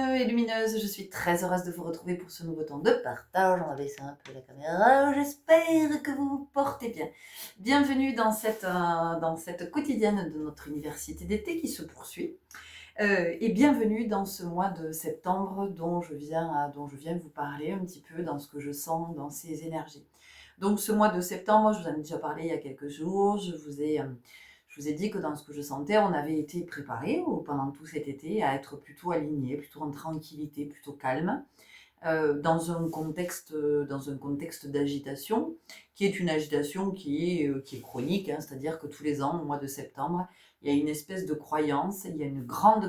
lumineux et lumineuses, je suis très heureuse de vous retrouver pour ce nouveau temps de partage. On va baisser un peu la caméra, j'espère que vous vous portez bien. Bienvenue dans cette quotidienne de notre université d'été qui se poursuit. Et bienvenue dans ce mois de septembre dont je viens vous parler un petit peu dans ce que je sens, dans ces énergies. Donc ce mois de septembre, je vous en ai déjà parlé il y a quelques jours, je vous ai dit que dans ce que je sentais, on avait été préparé pendant tout cet été à être plutôt aligné, plutôt en tranquillité, plutôt calme, dans un contexte d'agitation, qui est une agitation qui est chronique, hein, c'est-à-dire que tous les ans, au mois de septembre, il y a une espèce de croyance, il y a une grande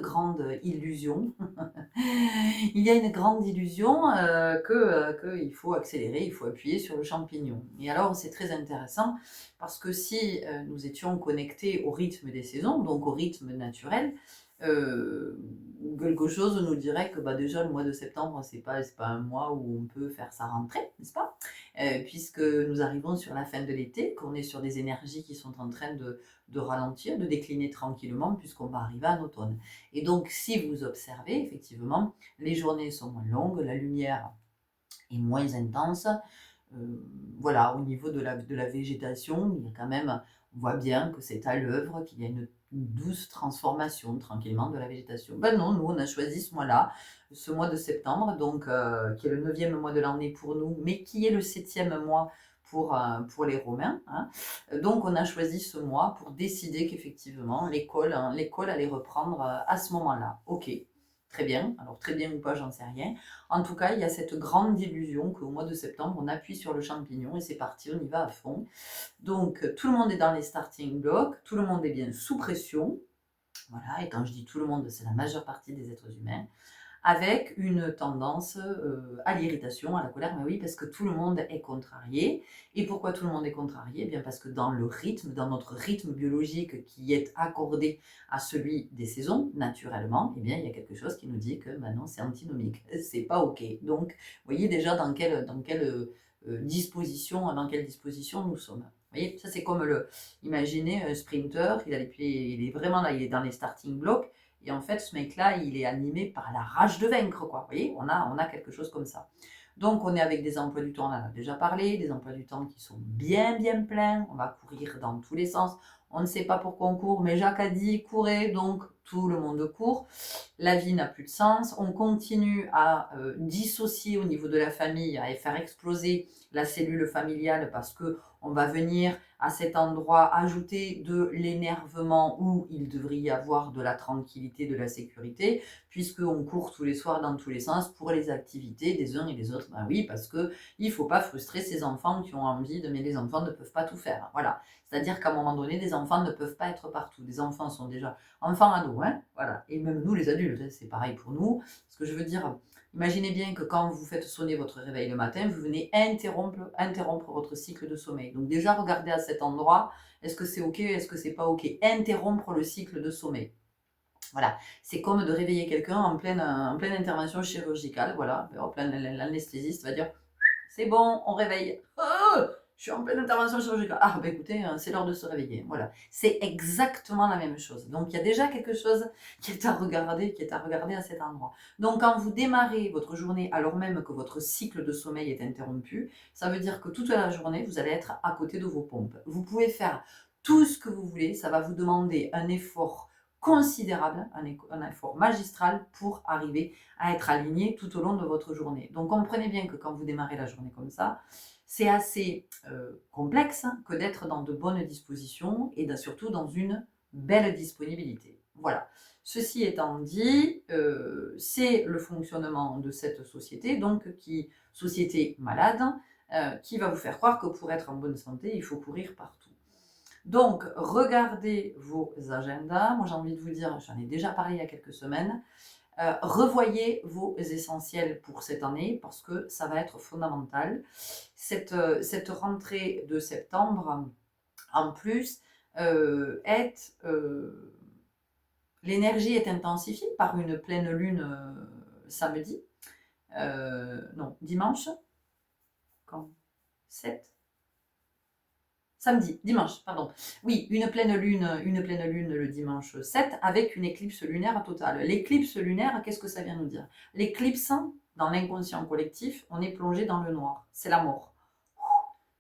illusion. Il y a une grande illusion qu'il faut accélérer, il faut appuyer sur le champignon. Et alors, c'est très intéressant parce que si nous étions connectés au rythme des saisons, donc au rythme naturel, euh, quelque chose nous dirait que déjà le mois de septembre, c'est pas un mois où on peut faire sa rentrée, n'est-ce pas? Puisque nous arrivons sur la fin de l'été, qu'on est sur des énergies qui sont en train de ralentir, de décliner tranquillement, puisqu'on va arriver en automne. Et donc, si vous observez, effectivement, les journées sont moins longues, la lumière est moins intense. Voilà, au niveau de la végétation, il y a quand même, on voit bien que c'est à l'œuvre, qu'il y a une douce transformation tranquillement de la végétation. Ben non, nous, on a choisi ce mois-là, ce mois de septembre, donc, qui est le 9e mois de l'année pour nous, mais qui est le 7e mois pour les Romains. Hein. Donc, on a choisi ce mois pour décider qu'effectivement, l'école allait reprendre à ce moment-là. Ok, très bien. Alors, très bien ou pas, j'en sais rien. En tout cas, il y a cette grande illusion qu'au mois de septembre, on appuie sur le champignon et c'est parti, on y va à fond. Donc, tout le monde est dans les starting blocks, tout le monde est bien sous pression. Voilà, et quand je dis tout le monde, c'est la majeure partie des êtres humains, avec une tendance à l'irritation, à la colère, mais oui, parce que tout le monde est contrarié. Et pourquoi tout le monde est contrarié? Eh bien parce que dans le rythme, dans notre rythme biologique qui est accordé à celui des saisons, naturellement, eh bien il y a quelque chose qui nous dit que non, c'est antinomique, c'est pas ok. Donc, vous voyez déjà dans quelle disposition nous sommes. Vous voyez, ça c'est comme imaginez un sprinter, il est vraiment là, il est dans les starting blocks. Et en fait, ce mec-là, il est animé par la rage de vaincre, quoi. Vous voyez, on a quelque chose comme ça. Donc, on est avec des emplois du temps, on en a déjà parlé, des emplois du temps qui sont bien pleins. On va courir dans tous les sens. On ne sait pas pourquoi on court, mais Jacques a dit courez, donc tout le monde court. La vie n'a plus de sens. On continue à dissocier au niveau de la famille, à faire exploser la cellule familiale parce que on va venir à cet endroit ajouter de l'énervement où il devrait y avoir de la tranquillité, de la sécurité, puisqu'on court tous les soirs dans tous les sens pour les activités des uns et des autres. Ben oui, parce qu'il ne faut pas frustrer ces enfants qui ont envie mais les enfants ne peuvent pas tout faire. Voilà. C'est-à-dire qu'à un moment donné, les enfants ne peuvent pas être partout. Les enfants sont déjà enfants, ados, hein, voilà. Et même nous, les adultes, c'est pareil pour nous. Ce que je veux dire, imaginez bien que quand vous faites sonner votre réveil le matin, vous venez interrompre votre cycle de sommeil. Donc déjà, regardez à cet endroit, est-ce que c'est OK, est-ce que c'est pas OK? Interrompre le cycle de sommeil. Voilà, c'est comme de réveiller quelqu'un en pleine intervention chirurgicale. Voilà, l'anesthésiste va dire c'est bon, on réveille. Oh, je suis en pleine intervention chirurgicale. Ah, bah écoutez, c'est l'heure de se réveiller. Voilà, c'est exactement la même chose. Donc, il y a déjà quelque chose qui est à regarder, à cet endroit. Donc, quand vous démarrez votre journée alors même que votre cycle de sommeil est interrompu, ça veut dire que toute la journée, vous allez être à côté de vos pompes. Vous pouvez faire tout ce que vous voulez, ça va vous demander un effort considérable, un effort magistral pour arriver à être aligné tout au long de votre journée. Donc comprenez bien que quand vous démarrez la journée comme ça, c'est assez complexe que d'être dans de bonnes dispositions et surtout dans une belle disponibilité. Voilà. Ceci étant dit, c'est le fonctionnement de cette société, donc société malade, qui va vous faire croire que pour être en bonne santé, il faut courir partout. Donc, regardez vos agendas. Moi, j'ai envie de vous dire, j'en ai déjà parlé il y a quelques semaines, revoyez vos essentiels pour cette année parce que ça va être fondamental. Cette rentrée de septembre, en plus, l'énergie est intensifiée par une pleine lune samedi. Non, dimanche. Quand 7 samedi, dimanche, pardon. Oui, une pleine lune le dimanche 7 avec une éclipse lunaire totale. L'éclipse lunaire, qu'est-ce que ça vient nous dire? L'éclipse, dans l'inconscient collectif, on est plongé dans le noir. C'est la mort.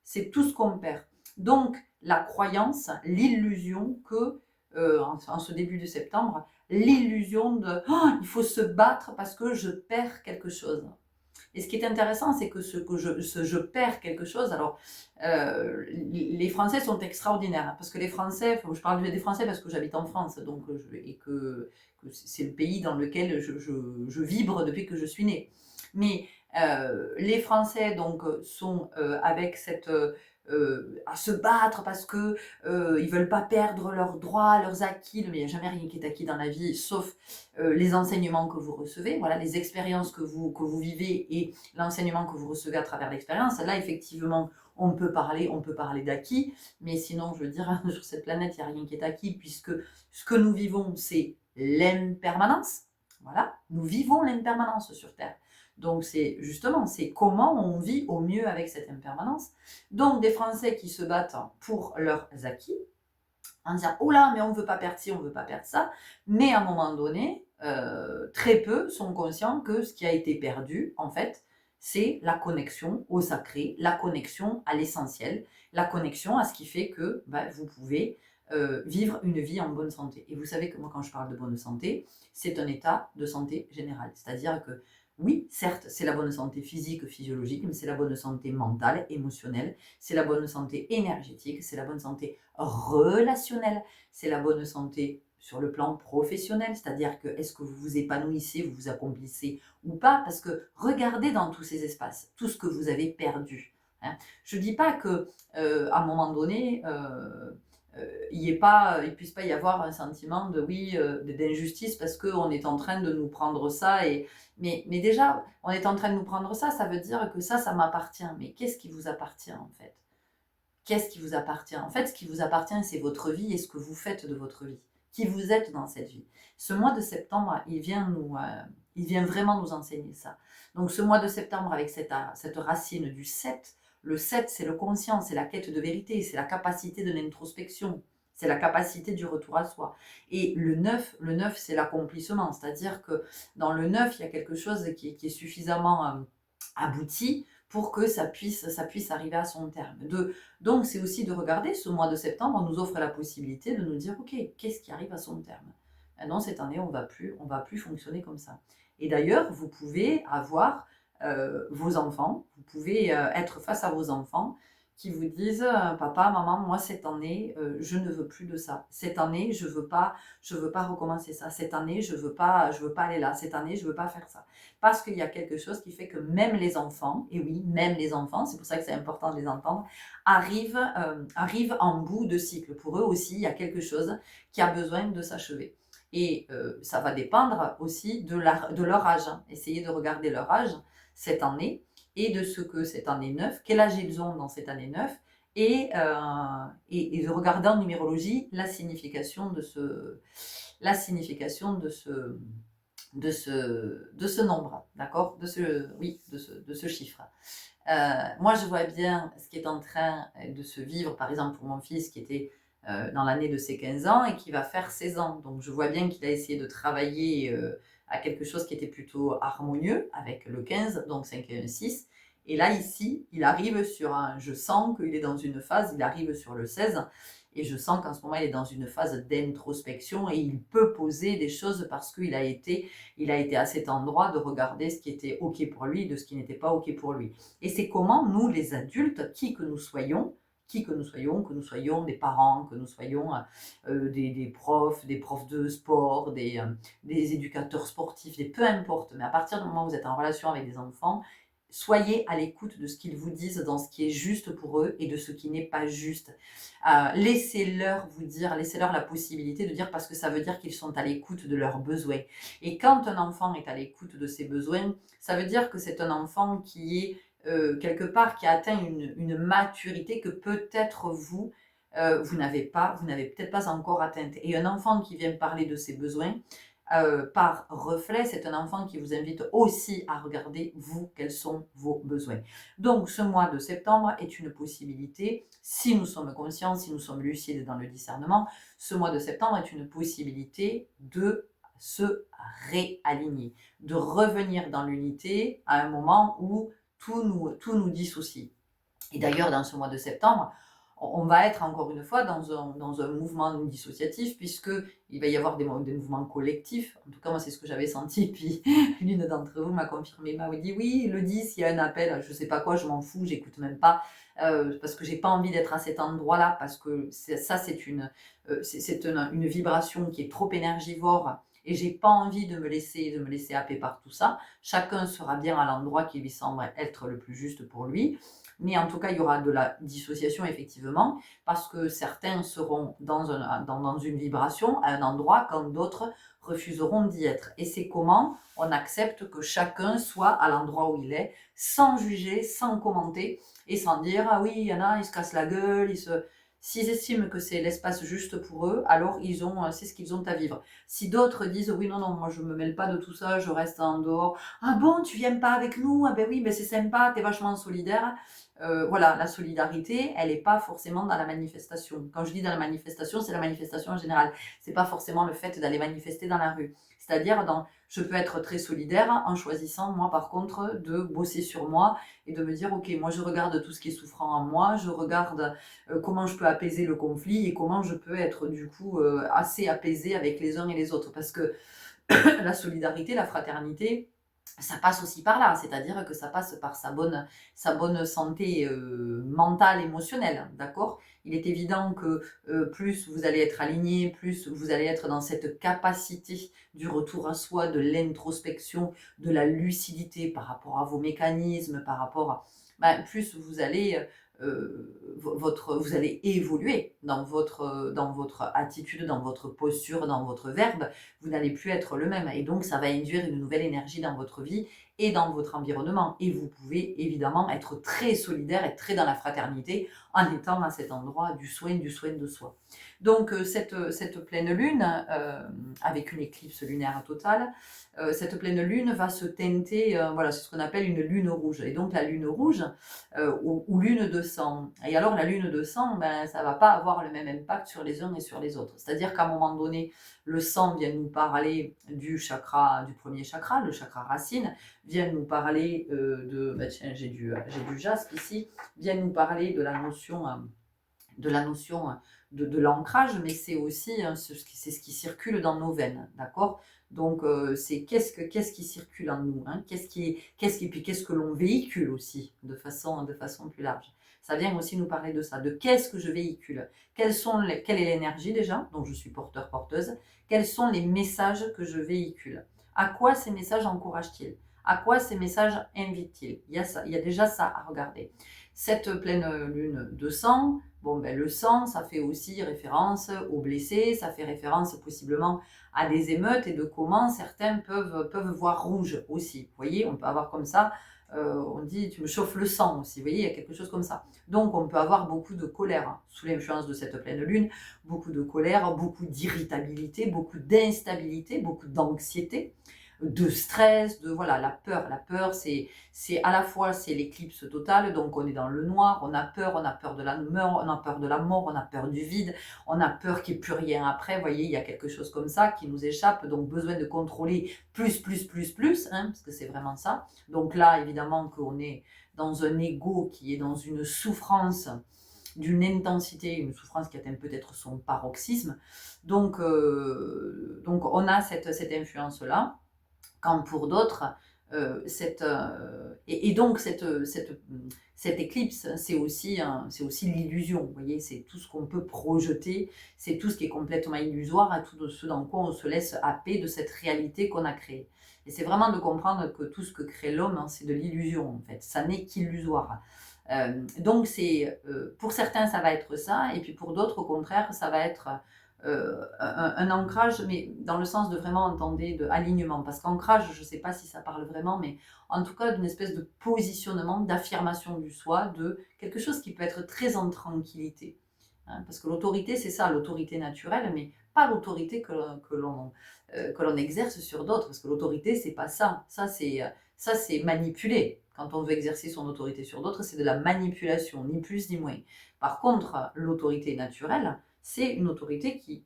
C'est tout ce qu'on perd. Donc, la croyance, l'illusion que, en ce début de septembre, l'illusion de oh, il faut se battre parce que je perds quelque chose. Et ce qui est intéressant, c'est que je perds quelque chose. Alors, les Français sont extraordinaires, hein, parce que les Français, je parle des Français parce que j'habite en France, donc et que c'est le pays dans lequel je vibre depuis que je suis née. Mais les Français donc sont avec cette à se battre parce que ils veulent pas perdre leurs droits, leurs acquis. Mais il n'y a jamais rien qui est acquis dans la vie, sauf les enseignements que vous recevez, voilà, les expériences que vous vivez et l'enseignement que vous recevez à travers l'expérience. Là, effectivement, on peut parler d'acquis, mais sinon, je veux dire, sur cette planète, il n'y a rien qui est acquis, puisque ce que nous vivons, c'est l'impermanence. Voilà, nous vivons l'impermanence sur Terre. Donc c'est justement, c'est comment on vit au mieux avec cette impermanence. Donc des Français qui se battent pour leurs acquis, en disant oh là, mais on ne veut pas perdre ci, on ne veut pas perdre ça. Mais à un moment donné, très peu sont conscients que ce qui a été perdu, en fait, c'est la connexion au sacré, la connexion à l'essentiel, la connexion à ce qui fait que vous pouvez vivre une vie en bonne santé. Et vous savez que moi, quand je parle de bonne santé, c'est un état de santé générale. C'est-à-dire que oui, certes, c'est la bonne santé physique, physiologique, mais c'est la bonne santé mentale, émotionnelle, c'est la bonne santé énergétique, c'est la bonne santé relationnelle, c'est la bonne santé sur le plan professionnel, c'est-à-dire que est-ce que vous vous épanouissez, vous vous accomplissez ou pas, parce que regardez dans tous ces espaces, tout ce que vous avez perdu. Hein. Je ne dis pas que à un moment donné, il ne puisse pas y avoir un sentiment de oui, d'injustice parce qu'on est en train de nous prendre ça. Mais déjà, on est en train de nous prendre ça, ça veut dire que ça m'appartient. Mais qu'est-ce qui vous appartient en fait? Qu'est-ce qui vous appartient? En fait, ce qui vous appartient, c'est votre vie et ce que vous faites de votre vie. Qui vous êtes dans cette vie. Ce mois de septembre, il vient vraiment nous enseigner ça. Donc ce mois de septembre, avec cette racine du 7, le 7, c'est le conscient, c'est la quête de vérité, c'est la capacité de l'introspection, c'est la capacité du retour à soi. Et le 9, c'est l'accomplissement, c'est-à-dire que dans le 9, il y a quelque chose qui est suffisamment abouti pour que ça puisse arriver à son terme. Donc, c'est aussi de regarder, ce mois de septembre nous offre la possibilité de nous dire, ok, qu'est-ce qui arrive à son terme? Maintenant, cette année, on va plus fonctionner comme ça. Et d'ailleurs, vous pouvez avoir vos enfants, vous pouvez être face à vos enfants qui vous disent, papa, maman, moi cette année, je ne veux plus de ça. Cette année, je veux pas recommencer ça. Cette année, je veux pas aller là. Cette année, je veux pas faire ça. Parce qu'il y a quelque chose qui fait que même les enfants, et oui, même les enfants, c'est pour ça que c'est important de les entendre, arrivent en bout de cycle. Pour eux aussi, il y a quelque chose qui a besoin de s'achever. Et ça va dépendre aussi de leur âge. Essayez de regarder leur âge cette année et de ce que cette année 9, quel âge ils ont dans cette année 9, et de regarder en numérologie la signification de ce nombre, d'accord, de ce chiffre. Moi, je vois bien ce qui est en train de se vivre, par exemple pour mon fils qui était dans l'année de ses 15 ans et qui va faire 16 ans. Donc, je vois bien qu'il a essayé de travailler à quelque chose qui était plutôt harmonieux avec le 15, donc 5 et 1, 6. Et là, ici, il arrive je sens qu'il est dans une phase, il arrive sur le 16, et je sens qu'en ce moment, il est dans une phase d'introspection et il peut poser des choses parce qu'il a été à cet endroit de regarder ce qui était OK pour lui et de ce qui n'était pas OK pour lui. Et c'est comment nous, les adultes, que nous soyons des parents, que nous soyons des profs de sport, des éducateurs sportifs, peu importe, mais à partir du moment où vous êtes en relation avec des enfants, soyez à l'écoute de ce qu'ils vous disent dans ce qui est juste pour eux et de ce qui n'est pas juste. Laissez-leur la possibilité de dire, parce que ça veut dire qu'ils sont à l'écoute de leurs besoins. Et quand un enfant est à l'écoute de ses besoins, ça veut dire que c'est un enfant qui est quelque part, qui a atteint une maturité que peut-être vous n'avez peut-être pas encore atteinte. Et un enfant qui vient parler de ses besoins, par reflet, c'est un enfant qui vous invite aussi à regarder, vous, quels sont vos besoins. Donc, ce mois de septembre est une possibilité, si nous sommes conscients, si nous sommes lucides dans le discernement, ce mois de septembre est une possibilité de se réaligner, de revenir dans l'unité à un moment où tout nous dissocie. Et d'ailleurs, dans ce mois de septembre, on va être encore une fois dans un mouvement dissociatif, puisqu'il va y avoir des mouvements collectifs. En tout cas, moi, c'est ce que j'avais senti. Puis l'une d'entre vous m'a confirmé, m'a dit oui, le 10, il y a un appel, je ne sais pas quoi, je m'en fous, j'écoute même pas, parce que j'ai pas envie d'être à cet endroit-là, parce que c'est une vibration qui est trop énergivore. Et j'ai pas envie de me laisser happer par tout ça. Chacun sera bien à l'endroit qui lui semble être le plus juste pour lui. Mais en tout cas, il y aura de la dissociation, effectivement, parce que certains seront dans une vibration à un endroit quand d'autres refuseront d'y être. Et c'est comment on accepte que chacun soit à l'endroit où il est, sans juger, sans commenter, et sans dire « Ah oui, il y en a, ils se cassent la gueule, S'ils estiment que c'est l'espace juste pour eux, alors c'est ce qu'ils ont à vivre. Si d'autres disent « Oui, non, non, moi je me mêle pas de tout ça, je reste en dehors. Ah bon, tu viens pas avec nous? Ah ben oui, ben c'est sympa, t'es vachement solidaire. » Voilà, la solidarité, elle n'est pas forcément dans la manifestation. Quand je dis dans la manifestation, c'est la manifestation en général. C'est pas forcément le fait d'aller manifester dans la rue. C'est-à-dire, je peux être très solidaire en choisissant, moi, par contre, de bosser sur moi et de me dire, ok, moi, je regarde tout ce qui est souffrant en moi, je regarde comment je peux apaiser le conflit et comment je peux être, du coup, assez apaisée avec les uns et les autres. Parce que la solidarité, la fraternité, ça passe aussi par là, c'est-à-dire que ça passe par sa bonne santé mentale, émotionnelle, d'accord? Il est évident que plus vous allez être aligné, plus vous allez être dans cette capacité du retour à soi, de l'introspection, de la lucidité par rapport à vos mécanismes, par rapport à... plus vous allez vous allez évoluer dans votre attitude, dans votre posture, dans votre verbe, vous n'allez plus être le même. Et donc, ça va induire une nouvelle énergie dans votre vie et dans votre environnement. Et vous pouvez évidemment être très solidaire et très dans la fraternité en étant à cet endroit du soin de soi. Donc, cette pleine lune, avec une éclipse lunaire totale, cette pleine lune va se teinter, voilà, c'est ce qu'on appelle une lune rouge. Et donc, la lune rouge, ou lune de sang. Et alors, la lune de sang, ça ne va pas avoir le même impact sur les uns et sur les autres. C'est-à-dire qu'à un moment donné, le sang vient nous parler du premier chakra, le chakra racine, vient nous parler tiens, j'ai du jaspe ici, vient nous parler de la notion de l'ancrage, mais c'est aussi c'est ce qui circule dans nos veines, d'accord? Donc c'est qu'est-ce qui circule en nous, hein? Qu'est-ce que l'on véhicule aussi de façon plus large. Ça vient aussi nous parler de ça, de qu'est-ce que je véhicule, quelle est l'énergie déjà dont je suis porteuse, quels sont les messages que je véhicule, à quoi ces messages encouragent-ils, à quoi ces messages invitent-ils. Il y a déjà ça à regarder. Cette pleine lune de sang, bon, le sang, ça fait aussi référence aux blessés, ça fait référence possiblement à des émeutes et de comment certains peuvent voir rouge aussi. Vous voyez, on peut avoir comme ça, on dit tu me chauffes le sang aussi, vous voyez, il y a quelque chose comme ça. Donc on peut avoir beaucoup de colère sous l'influence de cette pleine lune, beaucoup de colère, beaucoup d'irritabilité, beaucoup d'instabilité, beaucoup d'anxiété, de stress, voilà, la peur. La peur, c'est à la fois c'est l'éclipse totale, donc on est dans le noir, on a peur de la mort, on a peur de la mort, on a peur du vide, on a peur qu'il n'y ait plus rien après. Vous voyez, il y a quelque chose comme ça qui nous échappe, donc besoin de contrôler plus, hein, parce que c'est vraiment ça. Donc là, évidemment qu'on est dans un ego qui est dans une souffrance d'une intensité, une souffrance qui atteint peut-être son paroxysme. Donc on a cette influence-là. Quand pour d'autres, donc cette éclipse, c'est aussi l'illusion, vous voyez, c'est tout ce qu'on peut projeter, c'est tout ce qui est complètement illusoire, à tout ce dans quoi on se laisse happer de cette réalité qu'on a créée. Et c'est vraiment de comprendre que tout ce que crée l'homme, hein, c'est de l'illusion en fait, ça n'est qu'illusoire. Donc pour certains ça va être ça, et puis pour d'autres au contraire ça va être un ancrage, mais dans le sens de vraiment, entendez, de alignement. Parce qu'ancrage, je ne sais pas si ça parle vraiment, mais en tout cas d'une espèce de positionnement, d'affirmation du soi, de quelque chose qui peut être très en tranquillité. hein, parce que l'autorité, c'est ça, l'autorité naturelle, mais pas l'autorité que l'on exerce sur d'autres, parce que l'autorité, c'est pas ça. Ça, c'est manipuler. Quand on veut exercer son autorité sur d'autres, c'est de la manipulation, ni plus ni moins. Par contre, l'autorité naturelle, c'est une autorité qui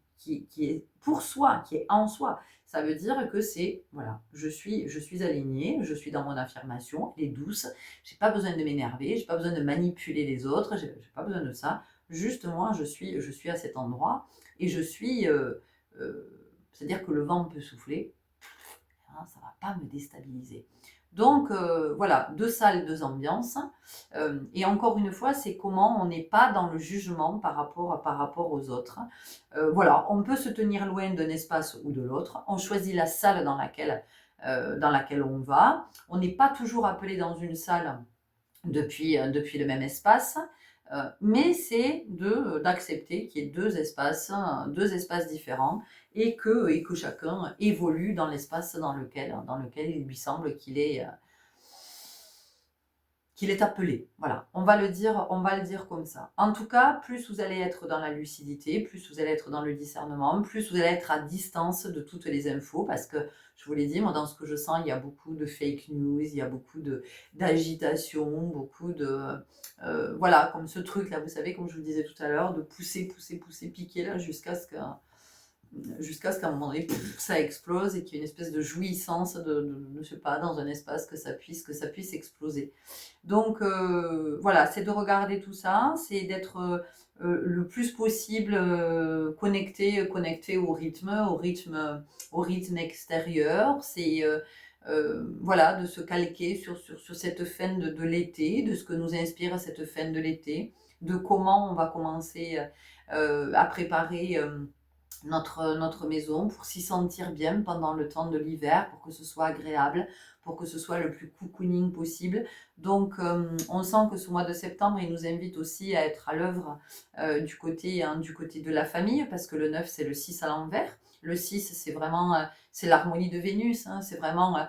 est pour soi, qui est en soi. Ça veut dire que c'est, voilà, je suis alignée, je suis dans mon affirmation, elle est douce, j'ai pas besoin de m'énerver, j'ai pas besoin de manipuler les autres, j'ai pas besoin de ça. Juste moi, je suis à cet endroit et je suis, c'est-à-dire que le vent peut souffler, hein, ça va pas me déstabiliser. Donc voilà, 2 salles, 2 ambiances. Et encore une fois, c'est comment on n'est pas dans le jugement par rapport aux autres. Voilà, on peut se tenir loin d'un espace ou de l'autre. On choisit la salle dans laquelle on va. On n'est pas toujours appelé dans une salle depuis le même espace. Mais c'est d'accepter qu'il y ait deux espaces différents et que chacun évolue dans l'espace dans lequel il lui semble qu'il est appelé. Voilà, on va le dire comme ça. En tout cas, plus vous allez être dans la lucidité, plus vous allez être dans le discernement, plus vous allez être à distance de toutes les infos, parce que je vous l'ai dit, moi dans ce que je sens, il y a beaucoup de fake news, il y a beaucoup d'agitation, beaucoup de voilà, comme ce truc là, vous savez, comme je vous disais tout à l'heure, de pousser, piquer là jusqu'à ce qu'à un moment donné, ça explose et qu'il y ait une espèce de jouissance je sais pas, dans un espace que ça puisse exploser. Donc voilà, c'est de regarder tout ça, c'est d'être le plus possible connecté au rythme extérieur. C'est voilà, de se calquer sur cette fin de l'été, de ce que nous inspire cette fin de l'été, de comment on va commencer à préparer notre maison pour s'y sentir bien pendant le temps de l'hiver, pour que ce soit agréable, pour que ce soit le plus cocooning possible. Donc on sent que ce mois de septembre, il nous invite aussi à être à l'œuvre du côté de la famille, parce que le 9, c'est le 6 à l'envers. Le 6, c'est vraiment c'est l'harmonie de Vénus, hein, c'est vraiment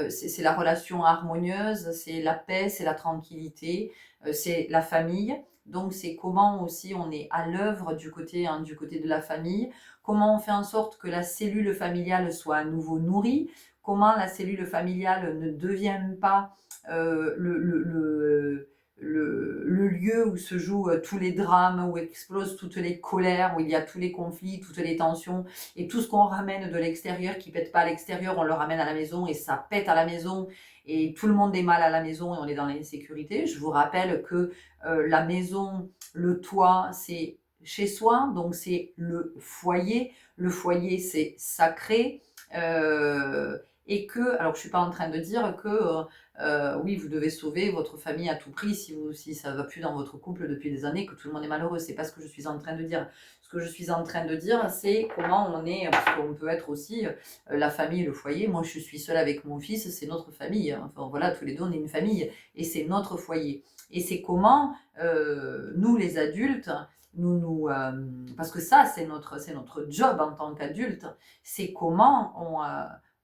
c'est la relation harmonieuse, c'est la paix, c'est la tranquillité, c'est la famille. Donc c'est comment aussi on est à l'œuvre du côté de la famille, comment on fait en sorte que la cellule familiale soit à nouveau nourrie, comment la cellule familiale ne devienne pas le lieu où se jouent tous les drames, où explosent toutes les colères, où il y a tous les conflits, toutes les tensions, et tout ce qu'on ramène de l'extérieur, qui pète pas à l'extérieur, on le ramène à la maison, et ça pète à la maison, et tout le monde est mal à la maison, et on est dans l'insécurité. Je vous rappelle que la maison, le toit, c'est chez soi, donc c'est le foyer. Le foyer, c'est sacré. Et que, alors je ne suis pas en train de dire que oui, vous devez sauver votre famille à tout prix si ça ne va plus dans votre couple depuis des années, que tout le monde est malheureux. C'est pas ce que je suis en train de dire. Ce que je suis en train de dire, c'est comment on est, parce qu'on peut être aussi la famille, le foyer. Moi, je suis seule avec mon fils, c'est notre famille. Enfin voilà, tous les deux, on est une famille et c'est notre foyer. Et c'est comment nous, les adultes, parce que ça, c'est notre job en tant qu'adulte, c'est comment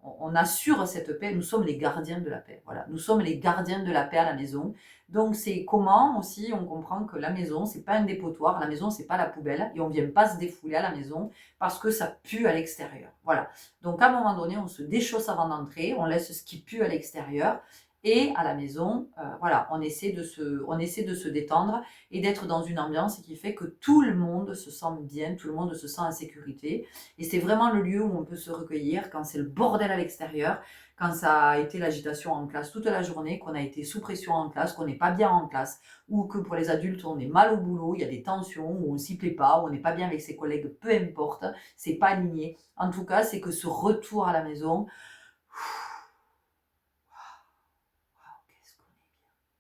on assure cette paix. Nous sommes les gardiens de la paix. Voilà, nous sommes les gardiens de la paix à la maison. Donc c'est comment aussi on comprend que la maison, c'est pas un dépotoir, la maison, c'est pas la poubelle, et on vient pas se défouler à la maison parce que ça pue à l'extérieur. Voilà. Donc à un moment donné, on se déchausse avant d'entrer, on laisse ce qui pue à l'extérieur. Et à la maison, voilà, on essaie de se détendre et d'être dans une ambiance qui fait que tout le monde se sent bien, tout le monde se sent en sécurité. Et c'est vraiment le lieu où on peut se recueillir quand c'est le bordel à l'extérieur, quand ça a été l'agitation en classe toute la journée, qu'on a été sous pression en classe, qu'on n'est pas bien en classe, ou que pour les adultes, on est mal au boulot, il y a des tensions, où on s'y plaît pas, où on n'est pas bien avec ses collègues, peu importe, c'est pas aligné. En tout cas, c'est que ce retour à la maison,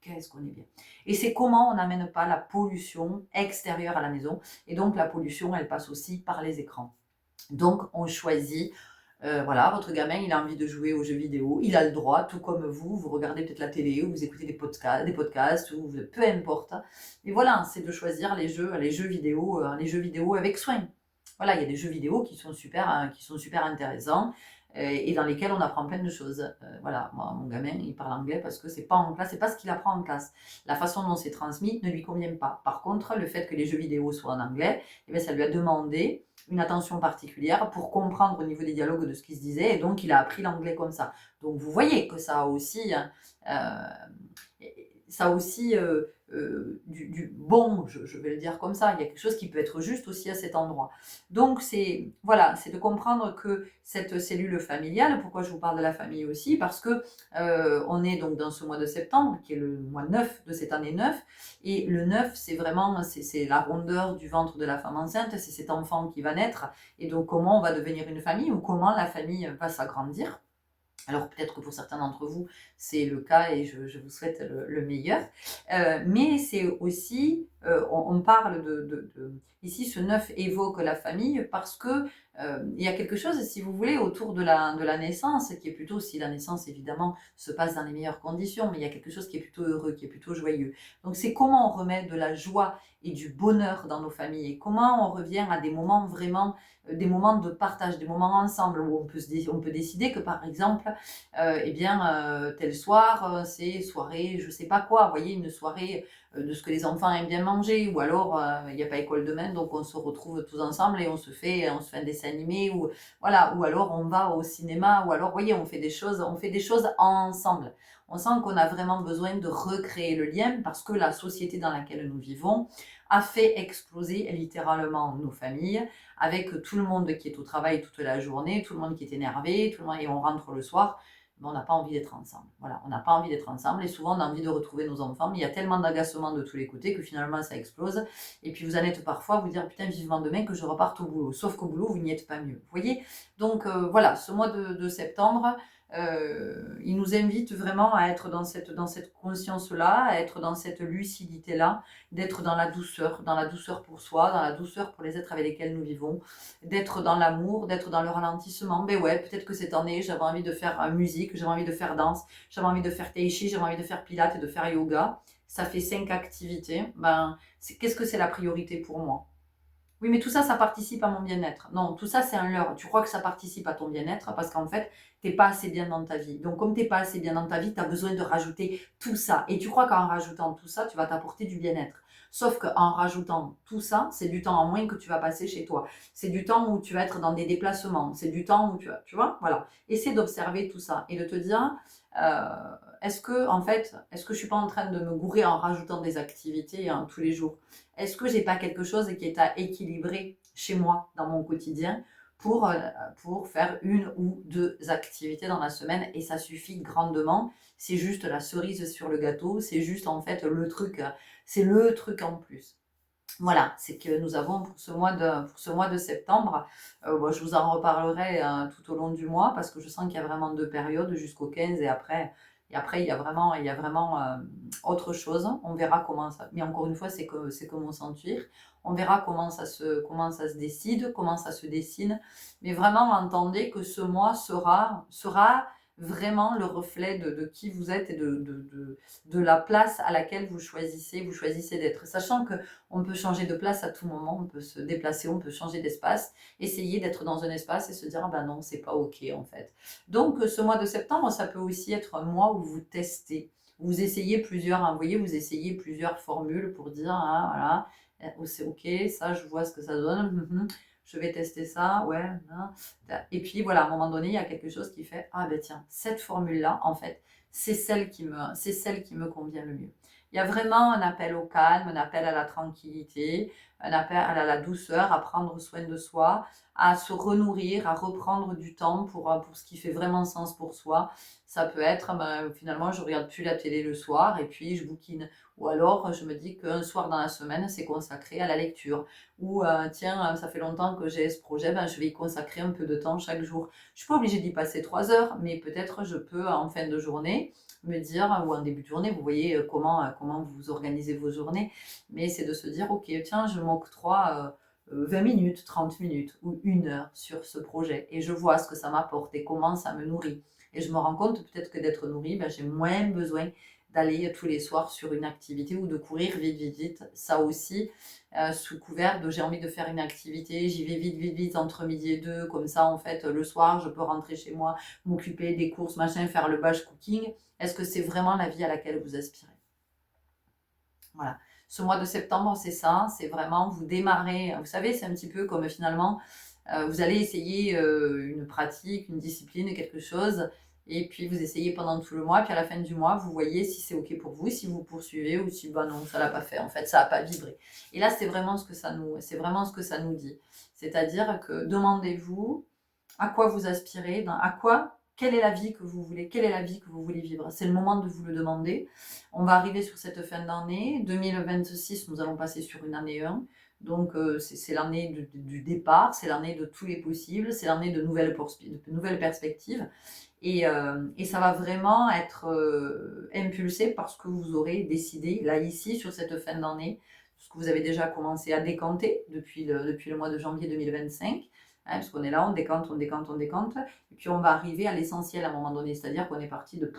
qu'est-ce qu'on est bien. Et c'est comment on n'amène pas la pollution extérieure à la maison. Et donc la pollution, elle passe aussi par les écrans. Donc on choisit, voilà, votre gamin, il a envie de jouer aux jeux vidéo, il a le droit, tout comme vous regardez peut-être la télé, ou vous écoutez des podcasts ou peu importe. Et voilà, c'est de choisir les jeux vidéo avec soin. Voilà, il y a des jeux vidéo qui sont super intéressants. et dans lesquels on apprend plein de choses. Voilà, moi, mon gamin, il parle anglais parce que c'est pas en classe, c'est pas ce qu'il apprend en classe. La façon dont c'est transmis ne lui convient pas. Par contre, le fait que les jeux vidéo soient en anglais, eh bien, ça lui a demandé une attention particulière pour comprendre au niveau des dialogues de ce qui se disait, et donc il a appris l'anglais comme ça. Donc vous voyez que ça a aussi, hein, du bon, je vais le dire comme ça, il y a quelque chose qui peut être juste aussi à cet endroit. Donc c'est voilà, c'est de comprendre que cette cellule familiale, pourquoi je vous parle de la famille aussi, parce que on est donc dans ce mois de septembre, qui est le mois 9 de cette année 9, et le 9, c'est vraiment, c'est la rondeur du ventre de la femme enceinte, c'est cet enfant qui va naître, et donc comment on va devenir une famille, ou comment la famille va s'agrandir. Alors peut-être que pour certains d'entre vous, c'est le cas et je vous souhaite le meilleur. Mais c'est aussi, on parle ici ce 9 évoque la famille parce que il y a quelque chose, si vous voulez, autour de la naissance, qui est plutôt, si la naissance évidemment se passe dans les meilleures conditions, mais il y a quelque chose qui est plutôt heureux, qui est plutôt joyeux. Donc c'est comment on remet de la joie et du bonheur dans nos familles, et comment on revient à des moments vraiment, des moments de partage, des moments ensemble, où on peut décider que par exemple, eh bien, tel soir, c'est soirée, je sais pas quoi, vous voyez, une soirée de ce que les enfants aiment bien manger, ou alors il n'y a pas école demain, donc on se retrouve tous ensemble et on se fait un dessin animé, ou voilà, ou alors on va au cinéma, ou alors, vous voyez, on fait des choses ensemble. On sent qu'on a vraiment besoin de recréer le lien parce que la société dans laquelle nous vivons a fait exploser littéralement nos familles, avec tout le monde qui est au travail toute la journée, tout le monde qui est énervé, tout le monde, et on rentre le soir, mais on n'a pas envie d'être ensemble. Voilà, on n'a pas envie d'être ensemble, et souvent on a envie de retrouver nos enfants, mais il y a tellement d'agacement de tous les côtés que finalement ça explose, et puis vous en êtes parfois à vous dire putain vivement demain que je reparte au boulot, sauf qu'au boulot vous n'y êtes pas mieux. Vous voyez, donc voilà, ce mois de septembre, il nous invite vraiment à être dans cette conscience-là, à être dans cette lucidité-là, d'être dans la douceur pour soi, dans la douceur pour les êtres avec lesquels nous vivons, d'être dans l'amour, d'être dans le ralentissement. Ben ouais, peut-être que cette année, j'avais envie de faire musique, j'avais envie de faire danse, j'avais envie de faire tai chi, j'avais envie de faire pilates et de faire yoga. Ça fait 5 activités. Ben, qu'est-ce que c'est la priorité pour moi? Oui, mais tout ça, ça participe à mon bien-être. Non, tout ça, c'est un leurre. Tu crois que ça participe à ton bien-être parce qu'en fait, t'es pas assez bien dans ta vie. Donc, comme t'es pas assez bien dans ta vie, tu as besoin de rajouter tout ça. Et tu crois qu'en rajoutant tout ça, tu vas t'apporter du bien-être. Sauf qu'en rajoutant tout ça, c'est du temps en moins que tu vas passer chez toi. C'est du temps où tu vas être dans des déplacements. C'est du temps où tu vois, voilà. Essaie d'observer tout ça et de te dire, euh, est-ce que je suis pas en train de me gourer en rajoutant des activités hein, tous les jours? Est-ce que j'ai pas quelque chose qui est à équilibrer chez moi, dans mon quotidien, pour faire une ou deux activités dans la semaine, et ça suffit grandement. C'est juste la cerise sur le gâteau, c'est juste en fait le truc, c'est le truc en plus. Voilà, c'est que nous avons pour ce mois de septembre. Bon, je vous en reparlerai tout au long du mois parce que je sens qu'il y a vraiment deux périodes jusqu'au 15, et après il y a vraiment autre chose. On verra comment ça. Mais encore une fois, c'est que mon sentir. On verra comment ça se décide, comment ça se dessine. Mais vraiment, entendez que ce mois sera vraiment le reflet de qui vous êtes et de la place à laquelle vous choisissez d'être. Sachant que on peut changer de place à tout moment, on peut se déplacer, on peut changer d'espace, essayer d'être dans un espace et se dire ah ben non, c'est pas ok en fait. Donc ce mois de septembre, ça peut aussi être un mois où vous testez, vous essayez plusieurs, hein, vous voyez, vous essayez plusieurs formules pour dire ah voilà, c'est ok, ça je vois ce que ça donne. Je vais tester ça, ouais. Et puis voilà, à un moment donné, il y a quelque chose qui fait ah ben tiens, cette formule-là, en fait, c'est celle qui me convient le mieux. Il y a vraiment un appel au calme, un appel à la tranquillité, un appel à la douceur, à prendre soin de soi, à se renourrir, à reprendre du temps pour ce qui fait vraiment sens pour soi. Ça peut être, ben, finalement, je regarde plus la télé le soir et puis je bouquine. Ou alors, je me dis qu'un soir dans la semaine, c'est consacré à la lecture. Ou, tiens, ça fait longtemps que j'ai ce projet, ben, je vais y consacrer un peu de temps chaque jour. Je suis pas obligée d'y passer 3 heures, mais peut-être je peux, en fin de journée, me dire, ou en début de journée, vous voyez comment vous organisez vos journées, mais c'est de se dire, ok, tiens, je m'octroie 20 minutes, 30 minutes ou 1 heure sur ce projet, et je vois ce que ça m'apporte et comment ça me nourrit. Et je me rends compte peut-être que d'être nourrie, ben, j'ai moins besoin d'aller tous les soirs sur une activité ou de courir vite, vite, vite. Ça aussi, sous couvert de j'ai envie de faire une activité, j'y vais vite, vite, vite entre midi et deux, comme ça en fait le soir je peux rentrer chez moi, m'occuper des courses, machin, faire le batch cooking. Est-ce que c'est vraiment la vie à laquelle vous aspirez? Voilà. Ce mois de septembre, c'est ça, c'est vraiment vous démarrez, vous savez, c'est un petit peu comme finalement, vous allez essayer une pratique, une discipline, quelque chose, et puis vous essayez pendant tout le mois, puis à la fin du mois, vous voyez si c'est OK pour vous, si vous poursuivez ou si bah non, ça l'a pas fait, en fait, ça n'a pas vibré. Et là, c'est vraiment ce que ça nous dit. C'est-à-dire que demandez-vous à quoi vous aspirez, quelle est la vie que vous voulez, quelle est la vie que vous voulez vivre. C'est le moment de vous le demander. On va arriver sur cette fin d'année. 2026, nous allons passer sur une année 1. Donc, c'est l'année du départ, c'est l'année de tous les possibles, c'est l'année de nouvelles perspectives. Et ça va vraiment être impulsé parce que vous aurez décidé, là, ici, sur cette fin d'année, ce que vous avez déjà commencé à décanter depuis le mois de janvier 2025. Parce qu'on est là, on décante, on décante, on décante. Et puis on va arriver à l'essentiel à un moment donné, c'est-à-dire qu'on est parti de...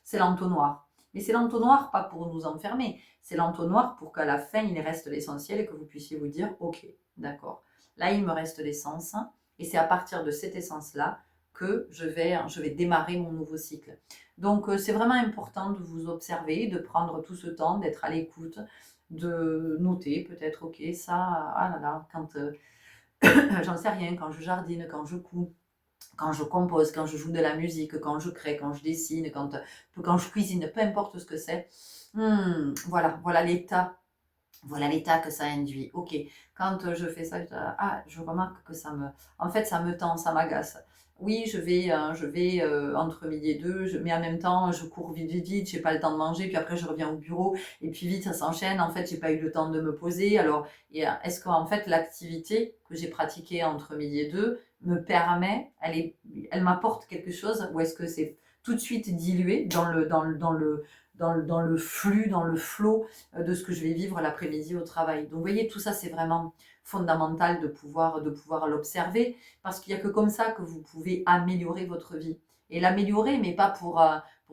C'est l'entonnoir. Mais c'est l'entonnoir pas pour nous enfermer, c'est l'entonnoir pour qu'à la fin, il reste l'essentiel et que vous puissiez vous dire, ok, d'accord, là, il me reste l'essence. Et c'est à partir de cette essence-là que je vais démarrer mon nouveau cycle. Donc, c'est vraiment important de vous observer, de prendre tout ce temps, d'être à l'écoute, de noter peut-être, ok, ça, ah là là, quand... j'en sais rien, quand je jardine, quand je couds, quand je compose, quand je joue de la musique, quand je crée, quand je dessine, quand je cuisine, peu importe ce que c'est. Voilà l'état que ça induit. Ok, quand je fais ça, je remarque que en fait, ça me tend, ça m'agace. Oui, je vais entre midi et deux, mais en même temps, je cours vite, vite, vite, j'ai pas le temps de manger, puis après, je reviens au bureau, et puis vite, ça s'enchaîne. En fait, j'ai pas eu le temps de me poser. Alors, est-ce qu'en fait, l'activité que j'ai pratiquée entre midi et deux me permet, elle m'apporte quelque chose, ou est-ce que c'est tout de suite dilué dans le flux, dans le flot de ce que je vais vivre l'après-midi au travail. Donc, vous voyez, tout ça, c'est vraiment fondamental de pouvoir l'observer parce qu'il n'y a que comme ça que vous pouvez améliorer votre vie. Et l'améliorer, mais pas pour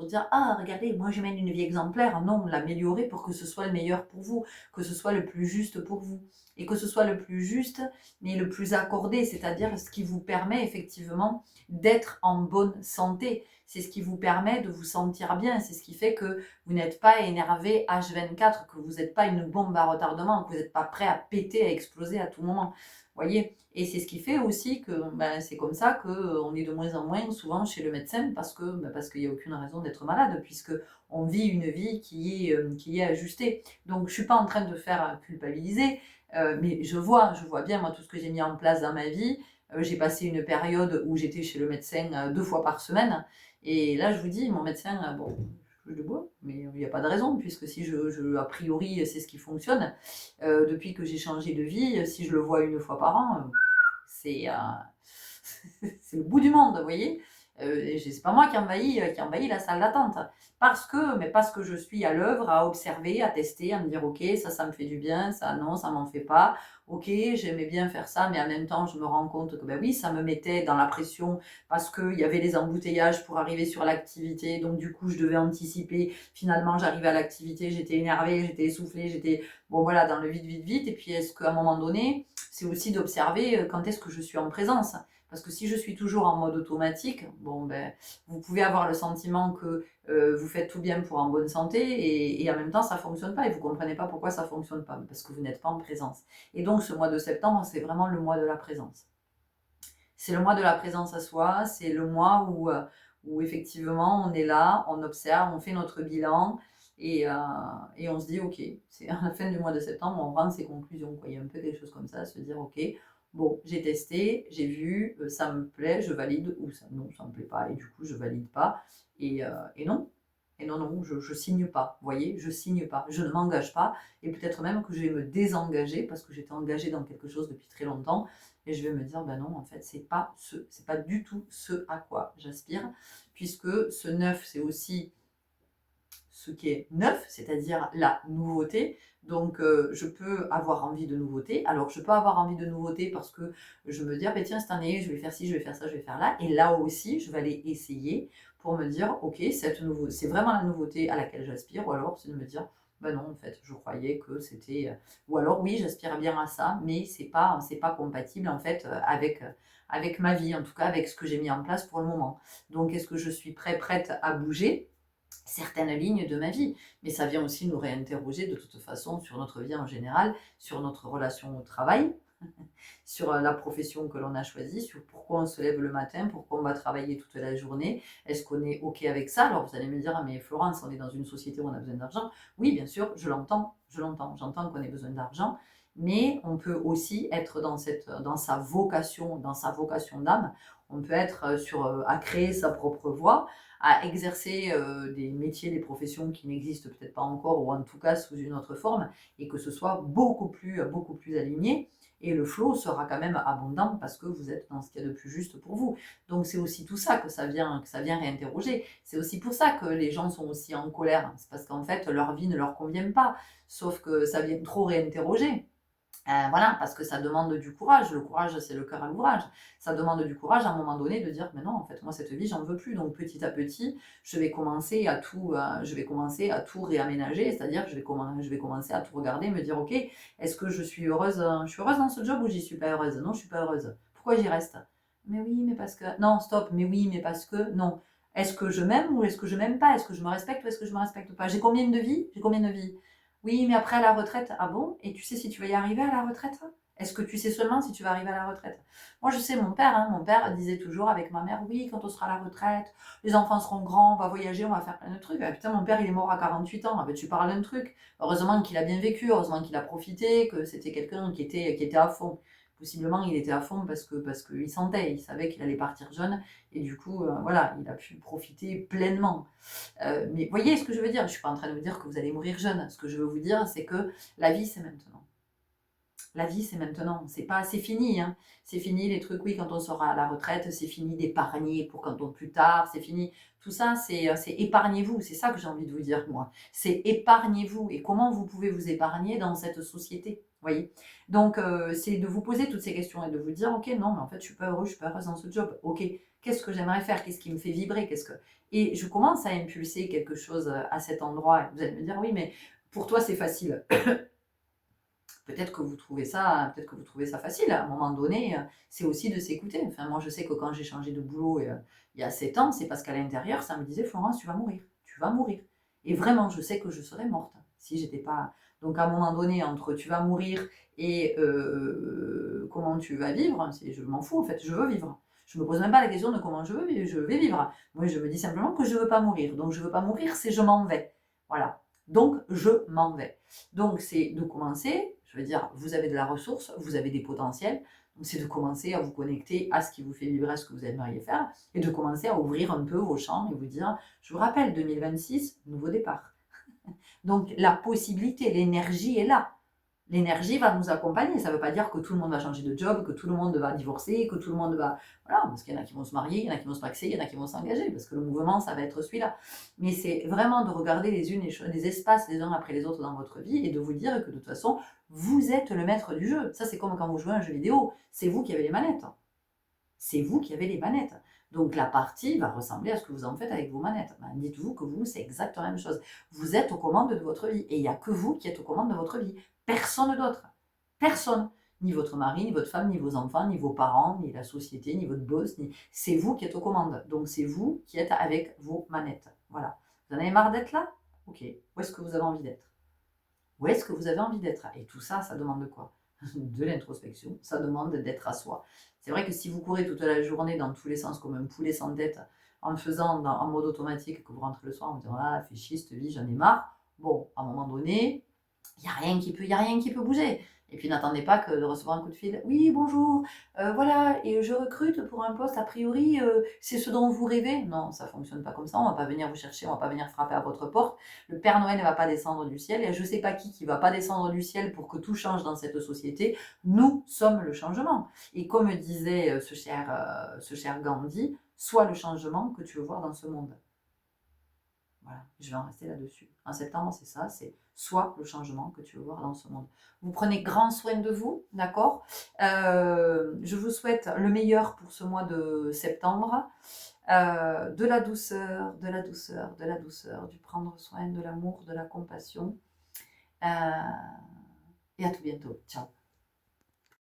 dire ah, regardez, moi je mène une vie exemplaire. Non, l'améliorer pour que ce soit le meilleur pour vous, que ce soit le plus juste pour vous. Et que ce soit le plus juste, mais le plus accordé, c'est-à-dire ce qui vous permet effectivement d'être en bonne santé. C'est ce qui vous permet de vous sentir bien. C'est ce qui fait que vous n'êtes pas énervé H24, que vous n'êtes pas une bombe à retardement, que vous n'êtes pas prêt à péter, à exploser à tout moment. Voyez. Et c'est ce qui fait aussi que c'est comme ça qu'on est de moins en moins souvent chez le médecin parce qu'il n'y a aucune raison d'être malade, puisque on vit une vie qui est ajustée. Donc je ne suis pas en train de faire culpabiliser, mais je vois bien moi tout ce que j'ai mis en place dans ma vie. J'ai passé une période où j'étais chez le médecin 2 fois par semaine. Et là, je vous dis, mon médecin, bon, je le bois, mais il n'y a pas de raison, puisque si a priori, c'est ce qui fonctionne. Depuis que j'ai changé de vie, si je le vois 1 fois par an, c'est c'est le bout du monde, vous voyez. C'est pas moi qui envahit la salle d'attente. Parce que je suis à l'œuvre, à observer, à tester, à me dire, ok, ça me fait du bien, ça, non, ça m'en fait pas. Ok, j'aimais bien faire ça, mais en même temps, je me rends compte que, ben oui, ça me mettait dans la pression parce qu'il y avait les embouteillages pour arriver sur l'activité. Donc, du coup, je devais anticiper. Finalement, j'arrivais à l'activité, j'étais énervée, j'étais essoufflée, bon, voilà, dans le vite, vite, vite. Et puis, est-ce qu'à un moment donné, c'est aussi d'observer quand est-ce que je suis en présence. Parce que si je suis toujours en mode automatique, bon, ben, vous pouvez avoir le sentiment que vous faites tout bien pour en bonne santé et en même temps ça ne fonctionne pas et vous ne comprenez pas pourquoi ça ne fonctionne pas, parce que vous n'êtes pas en présence. Et donc ce mois de septembre, c'est vraiment le mois de la présence. C'est le mois de la présence à soi, c'est le mois où effectivement on est là, on observe, on fait notre bilan et on se dit ok, c'est à la fin du mois de septembre, on rend ses conclusions. Quoi. Il y a un peu quelque chose comme ça, se dire ok, bon, j'ai testé, j'ai vu, ça me plaît, je valide, ou ça, non, ça me plaît pas, et du coup je valide pas. Et non, non, je signe pas, vous voyez, je signe pas, je ne m'engage pas, et peut-être même que je vais me désengager parce que j'étais engagée dans quelque chose depuis très longtemps, et je vais me dire, ben non, en fait, c'est pas du tout ce à quoi j'aspire, puisque ce 9, c'est aussi ce qui est neuf, c'est-à-dire la nouveauté. Donc, je peux avoir envie de nouveauté. Alors, je peux avoir envie de nouveauté parce que je me dis, ah, ben, tiens, cette année, je vais faire ci, je vais faire ça, je vais faire là. Et là aussi, je vais aller essayer pour me dire, ok, c'est vraiment la nouveauté à laquelle j'aspire. Ou alors, c'est de me dire, ben non, en fait, je croyais que c'était... Ou alors, oui, j'aspire bien à ça, mais c'est pas compatible, en fait, avec ma vie, en tout cas, avec ce que j'ai mis en place pour le moment. Donc, est-ce que je suis prête à bouger certaines lignes de ma vie? Mais ça vient aussi nous réinterroger de toute façon sur notre vie en général, sur notre relation au travail, sur la profession que l'on a choisie, sur pourquoi on se lève le matin, pourquoi on va travailler toute la journée, est-ce qu'on est OK avec ça? Alors vous allez me dire, ah, mais Florence, on est dans une société où on a besoin d'argent. Oui, bien sûr, j'entends qu'on ait besoin d'argent, mais on peut aussi être dans sa vocation d'âme, on peut être à créer sa propre voie, à exercer des métiers, des professions qui n'existent peut-être pas encore, ou en tout cas sous une autre forme, et que ce soit beaucoup plus aligné. Et le flow sera quand même abondant parce que vous êtes dans ce qu'il y a de plus juste pour vous. Donc c'est aussi tout ça que ça vient réinterroger. C'est aussi pour ça que les gens sont aussi en colère. C'est parce qu'en fait, leur vie ne leur convient pas. Sauf que ça vient trop réinterroger. Voilà, parce que ça demande du courage. Le courage, c'est le cœur à l'ouvrage. Ça demande du courage à un moment donné de dire, mais non, en fait, moi, cette vie, j'en veux plus. Donc, petit à petit, je vais commencer à tout réaménager. C'est-à-dire que je vais commencer à tout regarder, me dire, OK, est-ce que je suis heureuse dans ce job ou j'y suis pas heureuse? Non, je suis pas heureuse. Pourquoi j'y reste? Mais oui, mais parce que... Non, stop, mais oui, mais parce que... Non. Est-ce que je m'aime ou est-ce que je m'aime pas? Est-ce que je me respecte ou est-ce que je me respecte pas? J'ai combien de vies? J'ai combien de vies? Oui, mais après à la retraite, ah bon? Et tu sais si tu vas y arriver à la retraite? Est-ce que tu sais seulement si tu vas arriver à la retraite? Moi, je sais, mon père disait toujours avec ma mère, oui, quand on sera à la retraite, les enfants seront grands, on va voyager, on va faire plein de trucs. Ah, putain, mon père, il est mort à 48 ans. Ah, ben, tu parles d'un truc. Heureusement qu'il a bien vécu, heureusement qu'il a profité, que c'était quelqu'un qui était à fond. Possiblement, il était à fond parce qu'il sentait, il savait qu'il allait partir jeune. Et du coup, voilà, il a pu profiter pleinement. Mais voyez ce que je veux dire? Je ne suis pas en train de vous dire que vous allez mourir jeune. Ce que je veux vous dire, c'est que la vie, c'est maintenant. La vie, c'est maintenant. C'est fini, hein. C'est fini les trucs, oui, quand on sera à la retraite, c'est fini d'épargner pour quand on plus tard, c'est fini. Tout ça, c'est épargnez-vous. C'est ça que j'ai envie de vous dire, moi. C'est épargnez-vous. Et comment vous pouvez vous épargner dans cette société? Voyez? Donc, c'est de vous poser toutes ces questions et de vous dire, ok, non, mais en fait, je suis pas heureux, je suis pas heureuse dans ce job. Ok, qu'est-ce que j'aimerais faire? Qu'est-ce qui me fait vibrer? Et je commence à impulser quelque chose à cet endroit. Vous allez me dire, oui, mais pour toi, c'est facile. Peut-être que vous trouvez ça facile. À un moment donné, c'est aussi de s'écouter. Enfin, moi, je sais que quand j'ai changé de boulot il y a 7 ans, c'est parce qu'à l'intérieur, ça me disait, Florence, tu vas mourir. Tu vas mourir. Et vraiment, je sais que je serais morte si j'étais pas. Donc, à un moment donné, entre tu vas mourir et comment tu vas vivre, je m'en fous en fait, je veux vivre. Je me pose même pas la question de comment je vais vivre. Moi, je me dis simplement que je veux pas mourir. Donc, je veux pas mourir, c'est je m'en vais. Voilà. Donc, je m'en vais. Donc, c'est de commencer, je veux dire, vous avez de la ressource, vous avez des potentiels, donc c'est de commencer à vous connecter à ce qui vous fait vibrer, à ce que vous aimeriez faire, et de commencer à ouvrir un peu vos champs et vous dire, je vous rappelle, 2026, nouveau départ. Donc, la possibilité, l'énergie est là. L'énergie va nous accompagner. Ça ne veut pas dire que tout le monde va changer de job, que tout le monde va divorcer, que tout le monde va... Voilà, parce qu'il y en a qui vont se marier, il y en a qui vont se paxer, il y en a qui vont s'engager, parce que le mouvement, ça va être celui-là. Mais c'est vraiment de regarder les espaces les uns après les autres dans votre vie et de vous dire que de toute façon, vous êtes le maître du jeu. Ça, c'est comme quand vous jouez à un jeu vidéo. C'est vous qui avez les manettes. C'est vous qui avez les manettes. Donc la partie va ressembler à ce que vous en faites avec vos manettes. Ben, dites-vous que vous, c'est exactement la même chose. Vous êtes aux commandes de votre vie. Et il n'y a que vous qui êtes aux commandes de votre vie. Personne d'autre. Personne. Ni votre mari, ni votre femme, ni vos enfants, ni vos parents, ni la société, ni votre boss. C'est vous qui êtes aux commandes. Donc c'est vous qui êtes avec vos manettes. Voilà. Vous en avez marre d'être là? Ok. Où est-ce que vous avez envie d'être? Où est-ce que vous avez envie d'être? Et tout ça, ça demande quoi? De l'introspection. Ça demande d'être à soi. C'est vrai que si vous courez toute la journée dans tous les sens comme un poulet sans tête, en faisant en mode automatique, que vous rentrez le soir en vous disant ah, fais chier cette vie, j'en ai marre, bon, à un moment donné, il n'y a rien qui peut bouger. Et puis n'attendez pas que de recevoir un coup de fil. Oui, bonjour, voilà, et je recrute pour un poste, a priori, c'est ce dont vous rêvez. Non, ça ne fonctionne pas comme ça, on ne va pas venir vous chercher, on ne va pas venir frapper à votre porte. Le Père Noël ne va pas descendre du ciel, et je ne sais pas qui ne va pas descendre du ciel pour que tout change dans cette société. Nous sommes le changement. Et comme disait ce cher Gandhi, sois le changement que tu veux voir dans ce monde. Voilà, je vais en rester là-dessus. En septembre, c'est ça, c'est soit le changement que tu veux voir dans ce monde. Vous prenez grand soin de vous, d'accord? Je vous souhaite le meilleur pour ce mois de septembre. De la douceur, de la douceur, de la douceur, du prendre soin, de l'amour, de la compassion. Et à tout bientôt. Ciao.